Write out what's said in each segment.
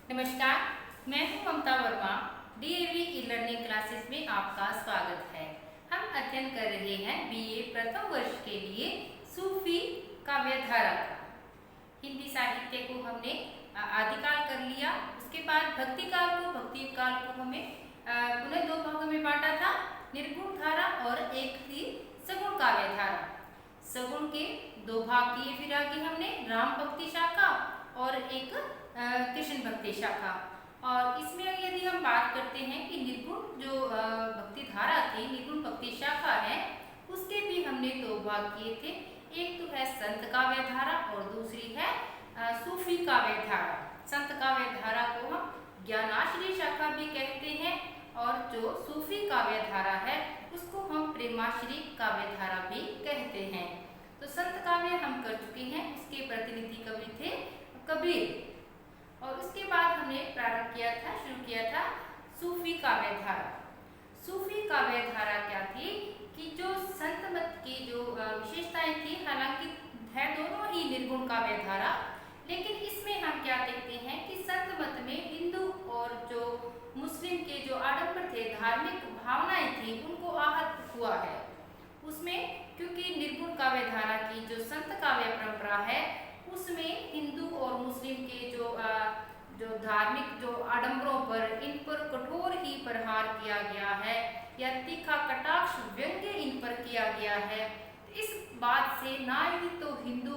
नमस्कार, मैं हूं Mamta Verma. DAV e learning classes में आपका स्वागत है। हम अध्ययन कर रहे हैं बीए प्रथम वर्ष के लिए सूफी काव्यधारा का। हिंदी साहित्य को हमने आदिकाल कर लिया, उसके बाद भक्तिकाल को हमें पुनः दो भागों में बांटा था, निर्गुण धारा और एक थी सगुण काव्यधारा। सगुण के दो भाग किए, फिर आगे हमने राम भक्ति शाखा और एक कृष्ण भक्ति शाखा। और इसमें यदि हम बात करते हैं कि निर्गुण जो भक्ति धारा थी, निर्गुण भक्ति शाखा है, उसके भी हमने दो भाग किए थे। एक तो है संत काव्य धारा और दूसरी है सूफी काव्य धारा। संत काव्य धारा को हम ज्ञानाश्रय शाखा भी कहते हैं और जो सूफी काव्य धारा है उसको हम प्रेमाश्रय काव्य धारा भी कहते हैं। तो संत काव्य हम कर चुके हैं, उसके प्रतिनिधि कवि थे कबीर। और उसके बाद हमने शुरू किया था सूफी काव्य धारा। सूफी काव्य धारा क्या थी कि जो संत मत की जो विशेषताएं थी, हालांकि है दोनों ही निर्गुण काव्य धारा, लेकिन इसमें हम क्या देखते हैं कि संत मत में हिंदू और जो मुस्लिम के जो आडंबर थे, धार्मिक भावनाएं थी, उनको आहत हुआ है उसमें। क्योंकि निर्गुण काव्य धारा की जो संत काव्य परंपरा है उसमें हिंदू और मुस्लिम के जो धार्मिक जो आडंबरों पर, इन पर कठोर ही प्रहार किया गया है या तीखा कटाक्ष व्यंग्य इन पर किया गया है। इस बात से ना ही तो हिंदू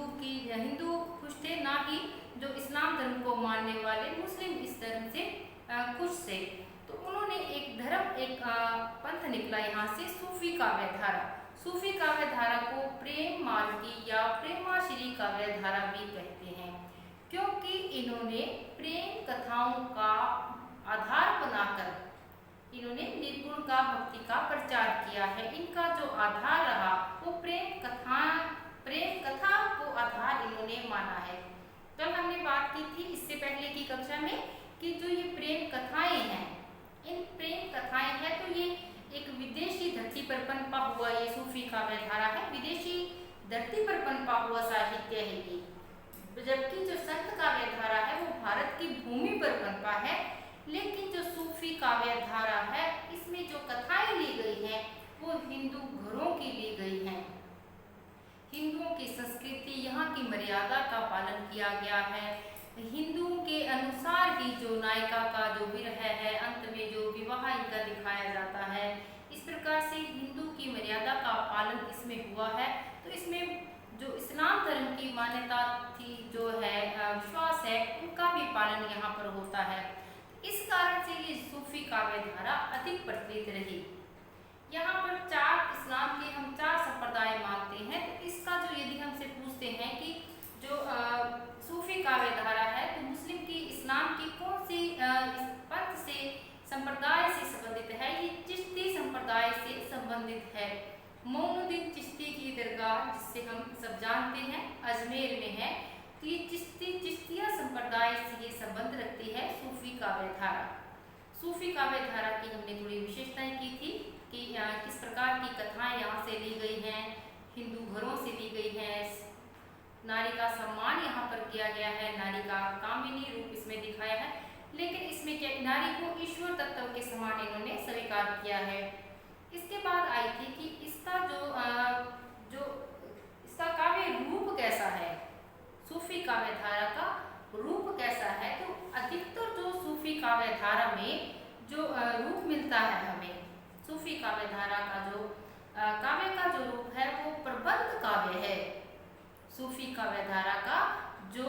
खुश थे, ना ही जो इस्लाम धर्म को मानने वाले मुस्लिम इस धर्म से खुश थे। तो उन्होंने एक पंथ निकला यहाँ से, सूफी काव्य धारा। सूफी काव्य धारा को प्रेम मार्गी या प्रेमाश्रय काव्य धारा भी कहते हैं, क्योंकि इन्होंने प्रेम कथाओं का आधार बनाकर इन्होंने निर्गुण का भक्ति का प्रचार किया है। इनका जो आधार रहा वो प्रेम कथा को आधार इन्होंने माना है। कल हमने बात की थी इससे पहले की कक्षा में कि जो ये प्रेम कथाएं हैं, इन प्रेम कथाएं हैं तो ये एक विदेशी धरती पर पनपा हुआ ये सूफी काव्य धारा है, विदेशी धरती पर पनपा हुआ साहित्य है ये। जबकि जो संत काव्य धारा है वो भारत की भूमि पर पनपा है, लेकिन जो सूफी काव्य धारा है इसमें जो कथाएं ली गई हैं वो हिंदू घरों की ली गई हैं। हिंदुओं की संस्कृति, यहाँ की मर्यादा का पालन किया गया है। हिंदुओं के अनुसार ही जो नायिका का जो विरह है, अंत में जो विवाह इनका दिखाया जाता है, इस प्रकार से हिंदू की मर्यादा का पालन इसमें हुआ है। तो इसमें जो इस्लाम धर्म की मान्यता थी, जो है विश्वास है, उनका भी पालन यहाँ पर होता है। इस कारण से ये सूफी काव्य धारा अधिक प्रचलित रही। यहाँ पर इस्लाम के हम 4 संप्रदाय मानते हैं। तो इसका जो यदि हमसे पूछते हैं कि जो सूफी काव्य धारा है तो मुस्लिम की, इस्लाम की कौन सी पंथ से, संप्रदाय से संबंधित है, ये चिश्ती संप्रदाय से संबंधित है। मोइनुद्दीन चिश्ती की दरगाह, जिससे हम सब जानते हैं, अजमेर में है। तो ये चिश्तिया संप्रदाय से ये संबंध रखती है सूफी काव्य धारा। सूफी काव्य धारा की हमने थोड़ी विशेषताएं की थी कि किस प्रकार की कथाएं यहाँ से ली गई हैं, हिंदू घरों से ली गई हैं। नारी का सम्मान यहाँ पर किया गया है, नारी का कामिनी रूप इसमें दिखाया है, लेकिन इसमें क्या, नारी को ईश्वर तत्व के समान इन्होंने स्वीकार किया है। इसके बाद आई थी कि इसका इसका काव्य रूप कैसा है, सूफी काव्य धारा का रूप कैसा है। तो अधिकतर जो सूफी काव्य धारा में जो रूप मिलता है हमें, सूफी काव्य धारा का जो काव्य का जो रूप है वो प्रबंध काव्य है। सूफी काव्य धारा का जो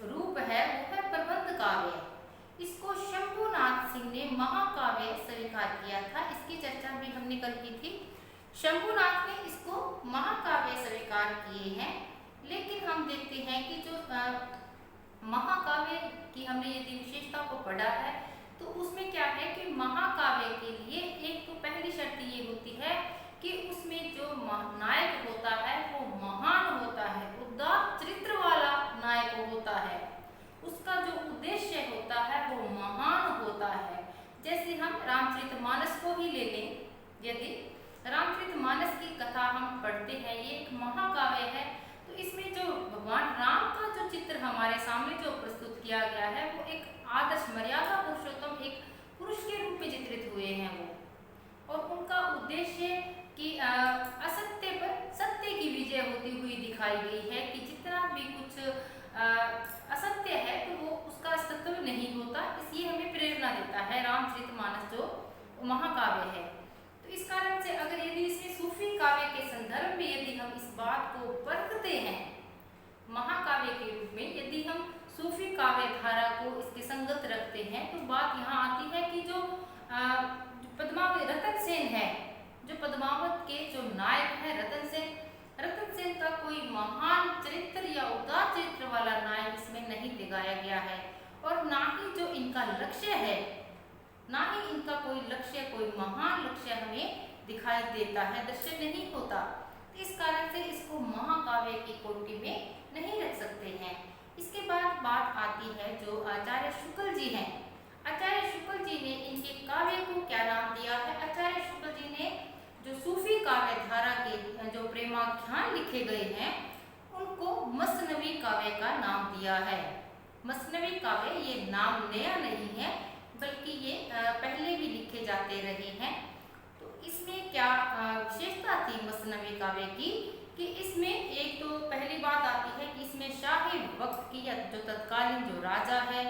रूप है वो है प्रबंध काव्य। इसको शंभुनाथ सिंह ने महाकाव्य स्वीकार किया था, इसकी चर्चा भी हमने कल की थी। शंभुनाथ ने इसको महाकाव्य स्वीकार किए हैं, लेकिन हम देखते हैं कि जो महाकाव्य की हमने यदि विशेषता को पढ़ा है तो उसमें क्या है कि महाकाव्य के लिए एक तो पहली शर्त ये होती है कि उसमें जो नायक होता है वो महान होता है, उदार चरित्र वाला नायक होता है, उसका जो उद्देश्य होता है वो महान होता है। जैसे हम रामचरितमानस को ही ले लें, यदि रामचरितमानस की कथा हम पढ़ते हैं, ये एक महाकाव्य है, तो इसमें जो भगवान राम का जो चित्र हमारे सामने जो प्रस्तुत किया गया है वो एक आदर्श मर्यादा पुरुषोत्तम एक पुरुष के रूप में चित्रित हुए हैं वो, और उनका उद्देश्य कि असत्य पर सत्य की विजय होती हुई दिखाई गई है कि जितना भी कुछ असत्य है तो वो उसका अस्तित्व नहीं होता। इसलिए हमें प्रेरणा देता है रामचरितमानस जो महाकाव्य है। तो इस कारण से अगर यदि इसमें सूफी काव्य के संदर्भ में यदि हम इस बात को परखते हैं महाकाव्य के रूप में, यदि हम सूफी काव्य धारा को इसके संगत रखते हैं, तो बात यहाँ आती है कि जो पद्मावत रतन सेन है, जो पद्मावत के जो नायक है रतन सेन का कोई महान चरित्र या उदार चरित्र वाला नायक इसमें नहीं दिखाया गया है, और ना ही जो इनका लक्ष्य है, ना ही इनका कोई लक्ष्य, कोई महान लक्ष्य हमें दिखाई देता है, दर्शन नहीं होता। इस कारण से इसको महाकाव्य की कोटि में नहीं रख सकते हैं। इसके बाद बात आती है जो आचार्य शुक्ल जी हैं। आचार्य शुक्ल जी ने इनके काव्य को क्या नाम दिया है? आचार्य शुक्ल जी ने जो सूफी काव्य धारा के जो प्रेमाख्यान लिखे गए हैं उनको मसनवी काव्य का नाम दिया है। मसनवी काव्य ये नाम नया नहीं है, बल्कि ये पहले भी लिखे जाते रहे हैं। तो इसमें क्या विशेषता थी मसनवी काव्य की कि इसमें एक तो पहली बात आती है कि इसमें शाही वक्त की या जो तत्कालीन जो राजा है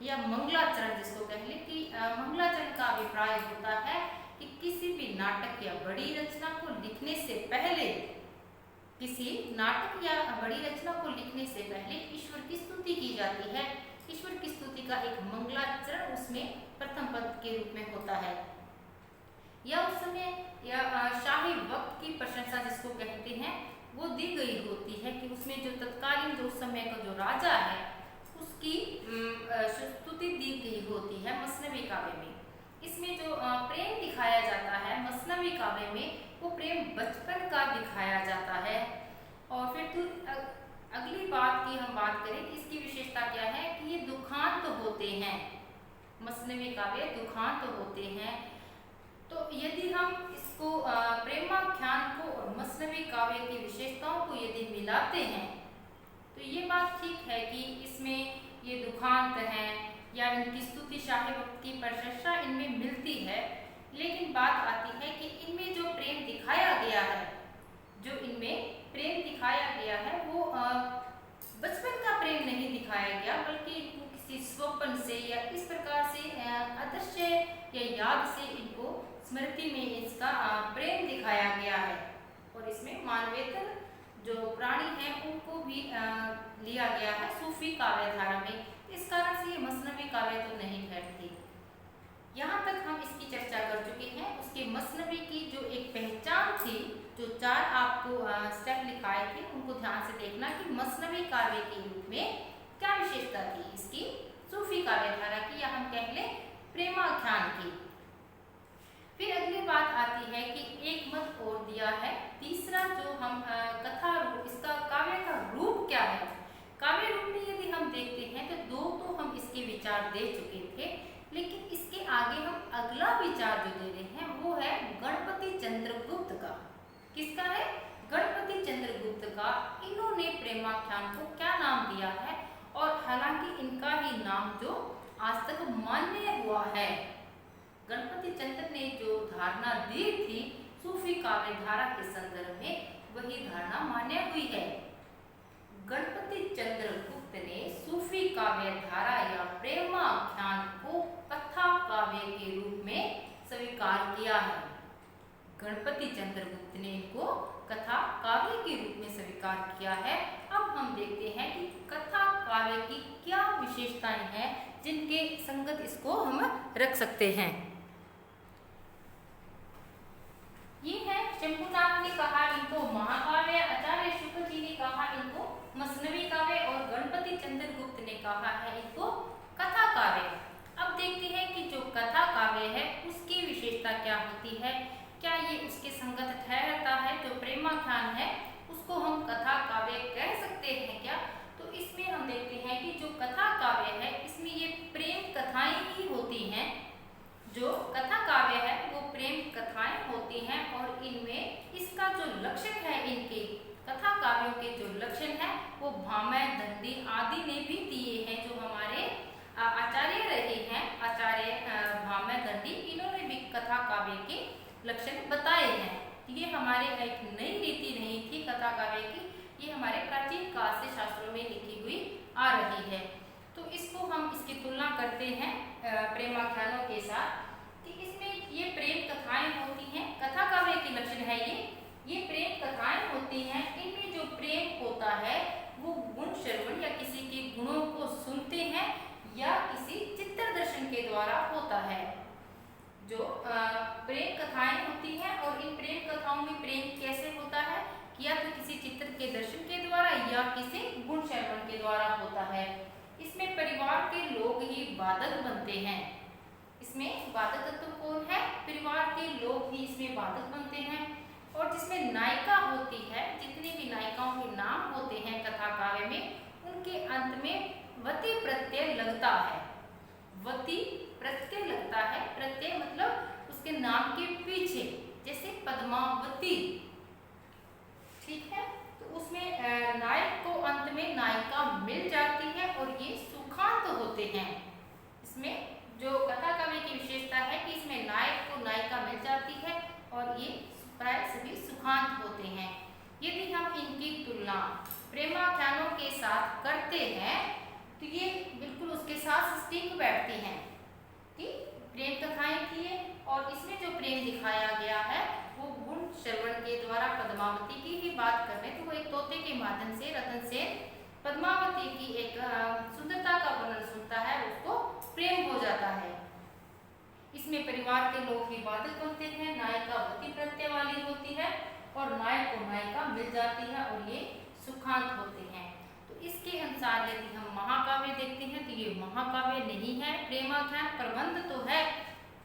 या मंगलाचरण जिसको कह ले कि मंगलाचरण का अभिप्राय होता है कि किसी भी नाटक या बड़ी रचना को लिखने से पहले, किसी नाटक या बड़ी रचना को लिखने से पहले ईश्वर की स्तुति की जाती है। ईश्वर की स्तुति का एक मंगलाचरण उसमें प्रथम पद के रूप में होता है, या उस समय या शाही वक्त की प्रशंसा जिसको कहते हैं वो दी गई होती है कि उसमें जो तत्कालीन जो उस समय का जो राजा है उसकी स्तुति दी गई होती है मसनवी काव्य में। इसमें जो प्रेम दिखाया जाता है मसनवी काव्य में, वो प्रेम बचपन का दिखाया जाता है। और फिर तो अगली बात की हम बात करें कि इसकी विशेषता क्या है कि ये दुखांत होते हैं, मसनवी काव्य दुखांत होते हैं। तो यदि हम इसको प्रेमाख्यान को और मसनवी काव्य की विशेषताओं को यदि मिलाते हैं तो ये बात ठीक है कि इसमें ये दुखांत हैं या इनकी स्तुति शाही वक्त की प्रशंसा इनमें मिलती है, लेकिन बात आती है कि इनमें जो प्रेम दिखाया गया है, जो इनमें प्रेम दिखाया गया है वो बचपन का प्रेम नहीं दिखाया गया, बल्कि इनको किसी स्वप्न से या इस प्रकार से अदृश्य या याद से इनको स्मृति में इसका प्रेम दिखाया गया है। और इसमें मानवेतर जो प्राणी हैं उनको भी लिया गया है सूफी काव्य धारा में। इस कारण से ये मसनवी काव्य तो नहीं ठहरती। यहाँ तक हम इसकी चर्चा कर चुके हैं। उसके मसनवी की जो एक पहचान थी, जो 4 आपको स्टेप लिखाए थे उनको ध्यान से देखना कि मसनवी काव्य के रूप में क्या विशेषता थी इसकी सूफी काव्य धारा की, या हम कह लें प्रेमाख्यान की। फिर अगली बात आती है कि एक मत और दिया है, तीसरा जो हम कथा रूप, इसका काव्य का रूप क्या है। काव्य रूप में यदि हम देखते हैं तो 2 तो हम इसके विचार दे चुके थे, लेकिन इसके आगे हम अगला विचार जो दे रहे हैं वो है गणपति चंद्रगुप्त का। किसका है? गणपति चंद्रगुप्त का। इन्होंने प्रेमाख्यान को क्या नाम दिया है, और हालांकि इनका ही नाम जो आज तक मान्य हुआ है। गणपति चंद्र ने जो धारणा दी थी सूफी काव्य धारा के संदर्भ में, वही धारणा मान्य हुई है। गणपति चंद्रगुप्त ने सूफी काव्य धारा या प्रेमाख्यान को कथा काव्य के रूप में स्वीकार किया है। गणपति चंद्रगुप्त ने इनको कथा काव्य के रूप में स्वीकार किया है। अब हम देखते हैं कि कथा काव्य की क्या विशेषताएं हैं जिनके संगत इसको हम रख सकते हैं। ये है शंभुनाथ ने कहा इनको महाकाव्य, आचार्य शुक्ल जी ने कहा इनको मसनवी काव्य, और गणपति चंद्रगुप्त ने कहा है इनको कथा काव्य। अब देखते हैं कि जो कथा काव्य है उसकी विशेषता क्या होती है, क्या ये उसके संगत ठहरता है। जो प्रेमाख्यान है उसको हम कथा काव्य कह सकते हैं क्या? तो इसमें हम देखते हैं कि जो कथा काव्य है इसमें ये प्रेम कथाएं ही होती हैं। जो कथा काव्य है वो प्रेम कथाएं होती हैं, और इनमें इसका जो लक्षण है, इनके कथा काव्यों के जो लक्षण है वो भामह, दंडी आदि ने भी दिए हैं, जो हमारे आचार्य लक्षण बताए हैं। ये हमारे एक नई रीति नहीं थी कथा काव्य की, ये हमारे प्राचीन काल से शास्त्रों में लिखी हुई आ रही है। तो इसको हम इसकी तुलना करते हैं प्रेमाख्यानों के साथ कि इसमें ये प्रेम कथाएं होती हैं। कथा काव्य के लक्षण है ये प्रेम कथाएं होती हैं। इनमें जो प्रेम होता है वो गुण श्रवण या किसी के गुणों को सुनते हैं या किसी चित्र दर्शन के द्वारा होता है। जो प्रेम कथाएं होती हैं और इन प्रेम कथाओं में प्रेम कैसे होता है कि या तो किसी चित्र के दर्शन के द्वारा या किसी गुण श्रवण के द्वारा होता है। इसमें परिवार के लोग ही बाधक बनते हैं। इसमें बाधक तत्व कौन है? परिवार के लोग ही इसमें बाधक बनते हैं। और जिसमें नायिका होती है, जितनी भी नायिकाओं के नाम होते हैं कथा काव्य में, उनके अंत में वती प्रत्यय लगता है। वती प्रत्यय लगता है। प्रत्यय मतलब उसके नाम के पीछे, जैसे पद्मावती, ठीक है। तो उसमें नायक को अंत में नायिका मिल जाती है और ये सुखांत होते हैं। इसमें जो कथा काव्य की विशेषता है कि इसमें नायक को नायिका मिल जाती है और ये प्राय सभी सुखांत होते हैं। यदि हम इनकी तुलना प्रेमाख्यानों के साथ करते हैं तो ये बिल्कुल उसके साथ स्टिक बैठती हैं कि प्रेम कथाएं थी ये, और इसमें जो प्रेम दिखाया गया है वो गुण श्रवण के द्वारा पद्मावती की ही बात कर रहे। तो वो एक तोते के माध्यम से रतन सेन पद्मावती की एक सुंदरता का वर्णन सुनता है, उसको प्रेम हो जाता है। इसमें परिवार के लोग ही बाधक बनते हैं। नायिका वती प्रत्यय वाली होती है और नायक को नायिका मिल जाती है और ये सुखांत होते हैं। तो इसके अनुसार यदि हम महाकाव्य देखते हैं तो ये महाकाव्य नहीं है। प्रेमाख्यान प्रबंध तो है,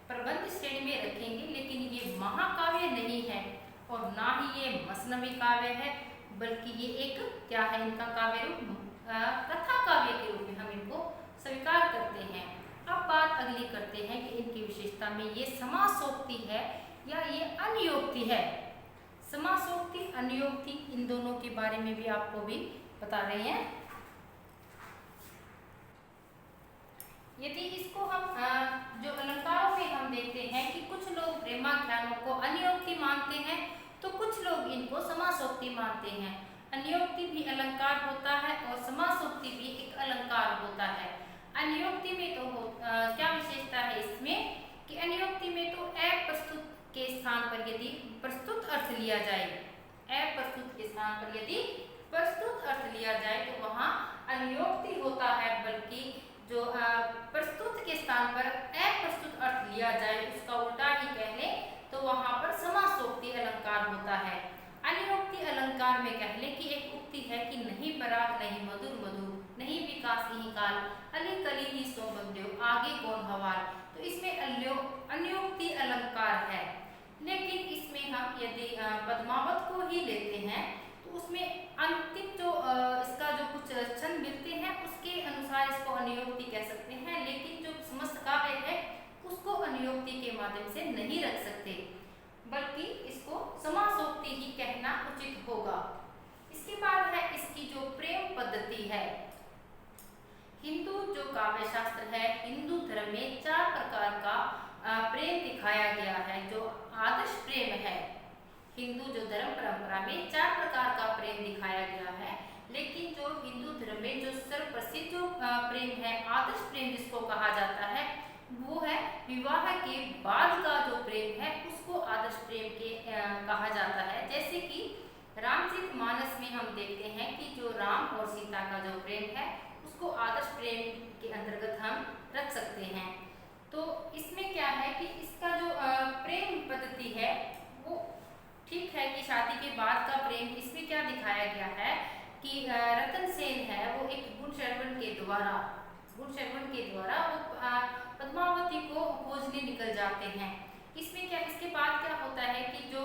प्रबंध श्रेणी में रखेंगे, लेकिन ये महाकाव्य नहीं है और ना ही ये मसनवी काव्य है, बल्कि ये एक क्या है, इनका काव्य रूप कथा काव्य के रूप में हम इनको स्वीकार करते हैं। अब बात अगली करते हैं कि इनकी विशेषता में ये समासोक्ति है या ये अन्योक्ति है। समासोक्ति, अन्योक्ति, इन दोनों के बारे में भी आपको भी बता रहे हैं। यदि इसको हम जो अलंकारों में हम देखते हैं कि कुछ लोग प्रेमाख्यानों को अन्योक्ति मानते हैं तो कुछ लोग इनको समासोक्ति मानते हैं। अन्योक्ति भी अलंकार होता है और समासोक्ति भी एक अलंकार होता है। अन्योक्ति में तो क्या विशेषता है इसमें कि अन्योक्ति में तो अप्रस्तुत के स्थान पर यदि प्रस्तुत अर्थ लिया जाए, अप्रस्तुत के स्थान पर यदि प्रस्तुत अर्थ लिया जाए तो वहाँ अन्योक्ति होता है, बल्कि जो प्रस्तुत के स्थान पर अप्रस्तुत अर्थ लिया जाए उसका उल्टा ही कह लें तो वहाँ पर समासोक्ति अलंकार होता है। अन्योक्ति अलंकार में कह लें कि एक उक्ति है कि नहीं पराग नहीं मधुर मधुर, नहीं विकास ही काल, अली कली ही सौबंध्यो, आगे कौन हवाल। तो इसमें अन्योक्ति अलंकार है। लेकिन इसमें हम यदि पद्मावत को ही लेते हैं तो उसमें अंतिम जो इसका जो कुछ छंद मिलते हैं उसके अनुसार इसको अन्योक्ति कह सकते हैं, लेकिन जो समस्त काव्य है उसको अन्योक्ति के माध्यम से नहीं रख सकते, बल्कि इसको समासोक्ति ही कहना उचित होगा। इसके बाद है इसकी जो प्रेम पद्धति है। हिंदू जो काव्य शास्त्र है, हिंदू धर्म में 4 प्रकार का प्रेम दिखाया गया है। जो आदर्श प्रेम है, हिंदू जो धर्म परंपरा में 4 प्रकार का प्रेम दिखाया गया है, लेकिन जो हिंदू धर्म में जो सर्वप्रसिद्ध जो प्रेम है, आदर्श प्रेम जिसको कहा जाता है, वो है विवाह के बाद का जो प्रेम है उसको आदर्श प्रेम के कहा जाता है। जैसे कि रामचरितमानस में हम देखते हैं कि जो राम और सीता का जो प्रेम है उसको आदर्श प्रेम के अंतर्गत हम रख सकते हैं। तो इसमें क्या है कि इसका जो प्रेम पद्धति है वो ठीक है कि शादी के बाद का प्रेम। इसमें क्या दिखाया गया है कि रतन सेन है वो एक गुण श्रवण के द्वारा वो पद्मावती को खोजने निकल जाते हैं। इसमें क्या, इसके बाद क्या होता है कि जो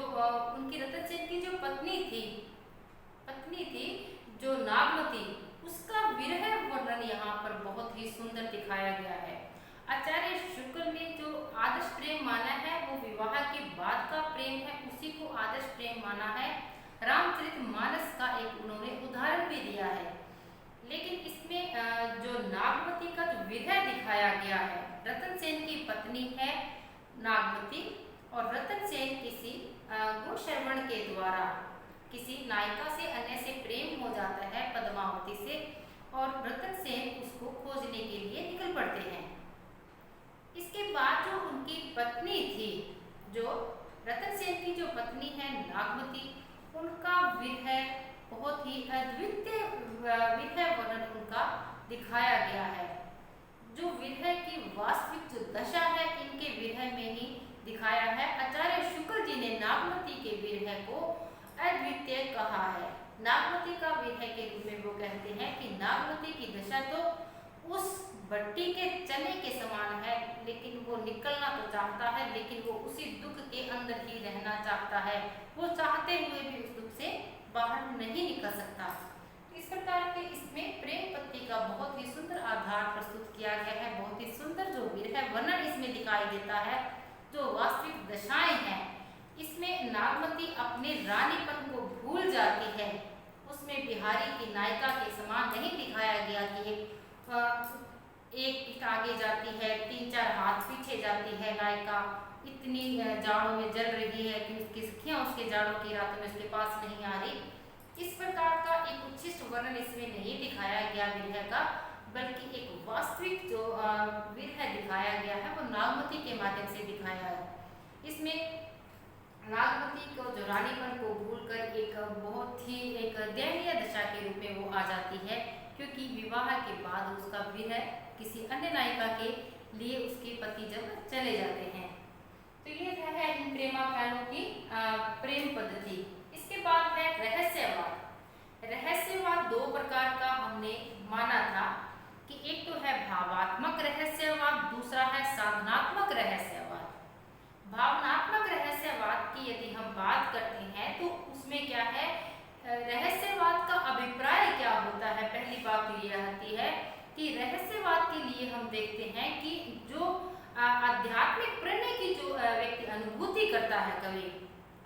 उनकी रतन सेन की जो पत्नी थी जो नागमती, उसका विरह वर्णन यहाँ पर बहुत ही सुंदर दिखाया गया है। आचार्य शुक्ल ने जो आदर्श प्रेम माना है वो विवाह के बाद का प्रेम है, उसी को आदर्श प्रेम माना है। रामचरितमानस का एक उन्होंने उदाहरण भी दिया है। लेकिन इसमें जो नागमती का जो विरह दिखाया गया है, रतन सेन की पत्नी है नागमती, और रतन सेन किसी गुणश्रवण के द्वारा किसी नायिका से अन्य से प्रेम हो जाता है, पद्मावती से, और रतन सेन उसको खोजने के लिए निकल पड़ते हैं। इसके बाद जो उनकी पत्नी थी, जो रतन सेन की जो पत्नी है नागमती, उनका विरह बहुत ही अद्वितीय विरह वर्णन उनका दिखाया गया है। जो विरह की वास्तविक जो दशा है इनके विरह में ही दिखाया है। आचार्य शुक्ल जी ने नागमती के विरह को अद्वितीय कहा है। नागमती का विरह के रूप में वो कहते हैं कि नागमती की दशा तो उस भट्टी के चने के समान है, लेकिन वो निकलना तो चाहता है, लेकिन वो उसी दुख के अंदर ही रहना चाहता है। वो चाहते हुए भी उस दुख से बाहर नहीं निकल सकता। इस प्रकार के इसमें प्रेम पत्ती का बहुत ही सुंदर आधार प्रस्तुत किया गया है। बहुत ही सुंदर जो विरह वर्णन इसमें दिखाई देता है, जो वास्तविक दशाएं हैं। इसमें नागमती अपने रानीपन को भूल जाती है। उसमें बिहारी की नायिका के समान नहीं दिखाया गया कि एक पीठ आगे जाती है, 3-4 हाथ पीछे जाती है नायिका, इतनी जाड़ों में जल रही है कि उसकी सखियां उसके जाड़ों की रातों में उसके पास नहीं आ रही। इस प्रकार का एक उच्छिष्ट वर्णन इसमें नहीं दिखाया गया विरह का, बल्कि एक वास्तविक जो विरह दिखाया गया है वो नागमती के माध्यम से दिखाया है। इसमें नागमती को जो रानीपन को भूलकर एक बहुत ही एक दयनीय दशा के रूप में वो आ जाती है, क्योंकि विवाह के बाद उसका विरह किसी अन्य नायिका के लिए उसके पति जब चले जाते हैं। तो ये है इन प्रेमाख्यानों की प्रेम पद्धति। इसके बाद है रहस्यवाद। रहस्यवाद दो प्रकार का हमने माना था कि एक तो है भावात्मक रहस्यवाद, दूसरा है साधनात्मक रहस्यवाद। भावनात्मक रहस्यवाद की यदि हम बात करते हैं तो उसमें क्या है, रहस्यवाद का अभिप्राय क्या होता है। पहली बात तो यह आती है कि रहस्यवाद के लिए हम देखते हैं कि जो आध्यात्मिक प्रणय की जो व्यक्ति अनुभूति करता है, कवि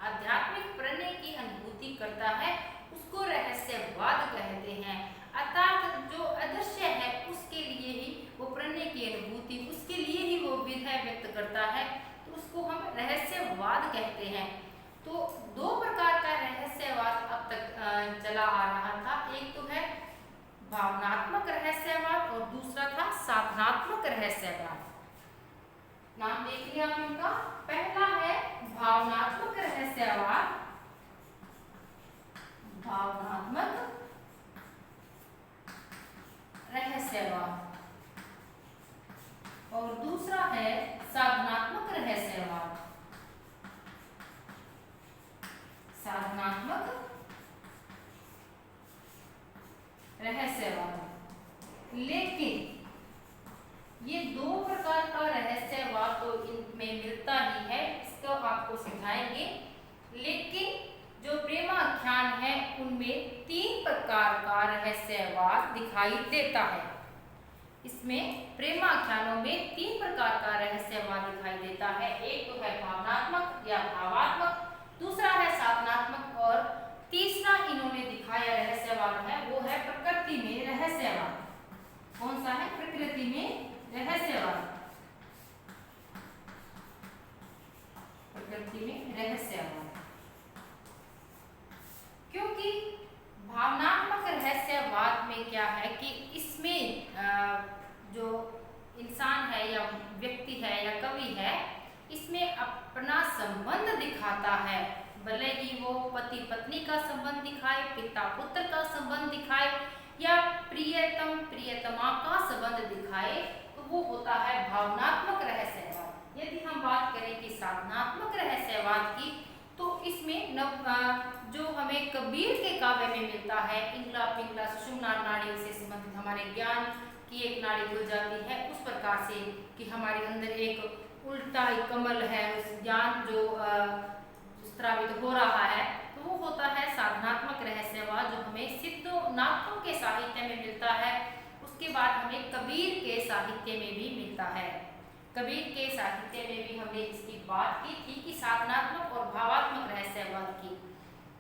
आध्यात्मिक प्रणय की अनुभूति करता है, उसको रहस्यवाद कहते हैं। अर्थात जो अदृश्य है उसके लिए ही वो प्रणय की अनुभूति, उसके लिए ही वो विरह व्यक्त करता है, तो उसको हम रहस्यवाद कहते हैं। तो दो प्रकार का रहस्यवाद अब तक चला आ रहा था। एक तो है भावनात्मक रहस्यवाद और दूसरा था साधनात्मक रहस्यवाद। नाम देख लिया इनका। पहला है भावनात्मक रहस्यवाद, भावनात्मक रहस्यवाद, और दूसरा है साधनात्मक रहस्यवाद। साधनात्मक रहस्यवाद। लेकिन ये दो प्रकार का रहस्यवाद तो इनमें मिलता ही है, इसको आपको समझाएंगे। लेकिन जो प्रेमाख्यान है उनमें 3 प्रकार का रहस्यवाद दिखाई देता है। इसमें प्रेमाख्यानों में 3 प्रकार का रहस्यवाद दिखाई देता है। एक तो है भावनात्मक या भावात्मक, दूसरा है साधनात्मक, और तीसरा इन्होंने दिखाया रहस्यवाद है वो है प्रकृति में रहस्यवाद। कौन सा है? प्रकृति में रहस्यवाद। प्रकृति में रहस्यवाद। क्योंकि भावनात्मक रहस्यवाद में क्या है कि इसमें जो इंसान है या व्यक्ति है या कवि है, इसमें अपना संबंध दिखाता है। भले ही वो पति पत्नी का संबंध दिखाए, पिता पुत्र का संबंध दिखाए, या प्रियतम प्रियतमा का संबंध दिखाए, तो वो होता है भावनात्मक रहस्यवाद। यदि हम बात करें कि साधनात्मक रहस्यवाद की, तो इसमें जो हमें कबीर के काव्य में मिलता है, इंगला पिंगला सुषुम्ना नाड़ी से संबंधित हमारे ज्ञान की एक नाड़ी खुल जाती है, उस प्रकार से कि हमारे अंदर एक उल्टा कमल है, उस ज्ञान जो स्रावित हो रहा है, तो वो होता है साधनात्मक रहस्यवाद, जो हमें सिद्धोनाथों के साहित्य में मिलता है। उसके बाद हमें कबीर के साहित्य में भी मिलता है। कबीर के साहित्य में भी हमने इसकी बात की थी कि साधनात्मक और भावात्मक रहस्यवाद की।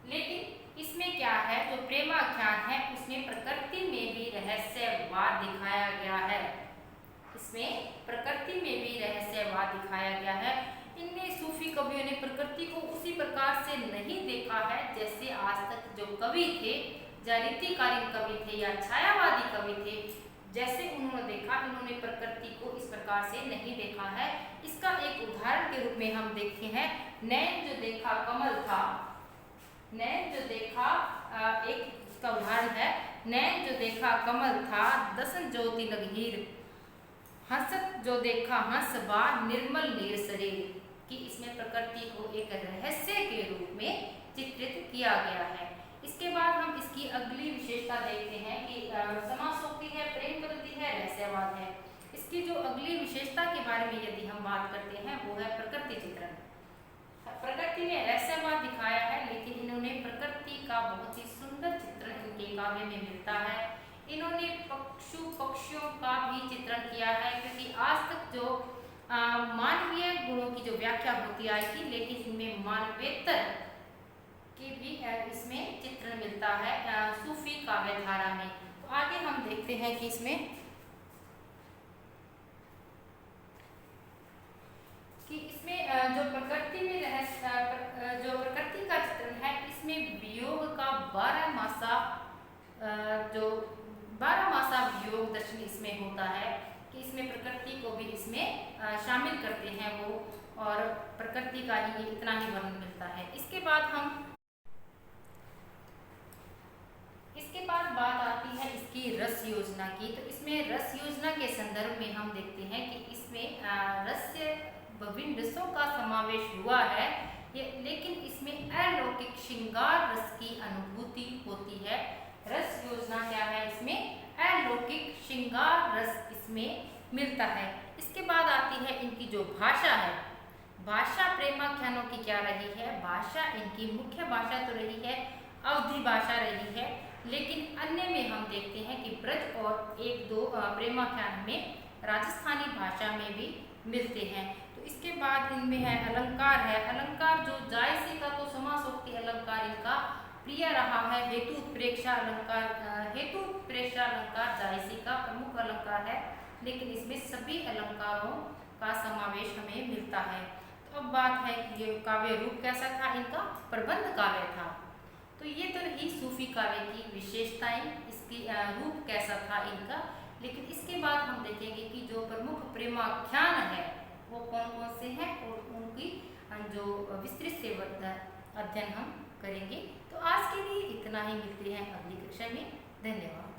लेकिन इसमें क्या है, जो प्रेमाख्यान है उसमें प्रकृति में भी रहस्यवाद दिखाया गया है। इसमें प्रकृति में भी रहस्यवाद दिखाया गया है। इनमें सूफी कवियों ने प्रकृति को उसी प्रकार से नहीं देखा है जैसे आज तक जो कवि थे, या रीतिकालीन कवि थे या छायावादी कवि थे, जैसे उन्होंने देखा, इन्होंने प्रकृति को इस प्रकार से नहीं देखा है। इसका एक उदाहरण के रूप में हम देखते हैं, नैन जो देखा कमल था, नैन जो देखा, एक इसका उदाहरण है, नैन जो देखा कमल था, दसन ज्योति लघीर, हंसत जो देखा हंस बा निर्मल नीर शरीर, कि इसमें प्रकृति को एक रहस्य के रूप में चित्रित किया गया है। इसके बाद हम इसकी अगली विशेषता देखते हैं कि समासोक्ति है, प्रेम पद्धति है, रहस्यवाद है। इसकी जो अगली विशेषता के बारे में यदि हम बात करते हैं वो है प्रकृति चित्रण। प्रकृति में रहस्यवाद दिखाया है, लेकिन इन्होंने प्रकृति का बहुत ही सुंदर चित्रण इनके काव्य में मिलता है। इन्होंने पक्षियों का भी चित्रण किया है, क्योंकि आज तक जो मानवीय गुणों की जो व्याख्या होती आई थी, लेकिन इनमें मानवेतर की भी इसमें चित्रण मिलता है सूफी काव्य धारा में। तो आगे हम देखते हैं कि इसमें जो प्रकृति में जो प्रकृति का चित्रण है, इसमें वियोग का 12 मासा वियोग दर्शन इसमें होता है, कि इसमें प्रकृति को भी इसमें शामिल करते हैं वो, और प्रकृति का ही इतना ही वर्णन मिलता है। इसके बाद बात आती है इसकी रस योजना की। तो इसमें रस योजना के संदर्भ में हम देखते हैं कि इसमें विभिन्न रसों का समावेश हुआ है, लेकिन इसमें अलौकिक श्रृंगार रस की अनुभूति होती है। रस योजना क्या है, इसमें अलौकिक श्रृंगार रस इसमें मिलता है। इसके बाद आती है इनकी जो भाषा है, भाषा प्रेमाख्यानों की क्या रही है, भाषा इनकी मुख्य भाषा तो रही है, अवधी भाषा रही है, लेकिन अन्य में हम देखते हैं कि ब्रज और एक दो प्रेमाख्यान में राजस्थानी भाषा में भी मिलते हैं। तो इसके बाद इनमें है अलंकार है, अलंकार जो जायसी का तो समासोक्ति अलंकार इनका प्रिय रहा है, हेतु उत्प्रेक्षा अलंकार जायसी का प्रमुख अलंकार है, लेकिन इसमें सभी अलंकारों का समावेश हमें मिलता है। तो अब बात है कि ये काव्य रूप कैसा था, इनका प्रबंध काव्य था। तो ये तो रही सूफी काव्य की विशेषताएं, इसकी रूप कैसा था इनका। लेकिन इसके बाद हम देखेंगे कि जो प्रमुख प्रेमाख्यान है वो कौन कौन से हैं, और उनकी जो विस्तृत से अध्ययन हम करेंगे। तो आज के लिए इतना ही, मिलते हैं अगली कक्षा में। धन्यवाद।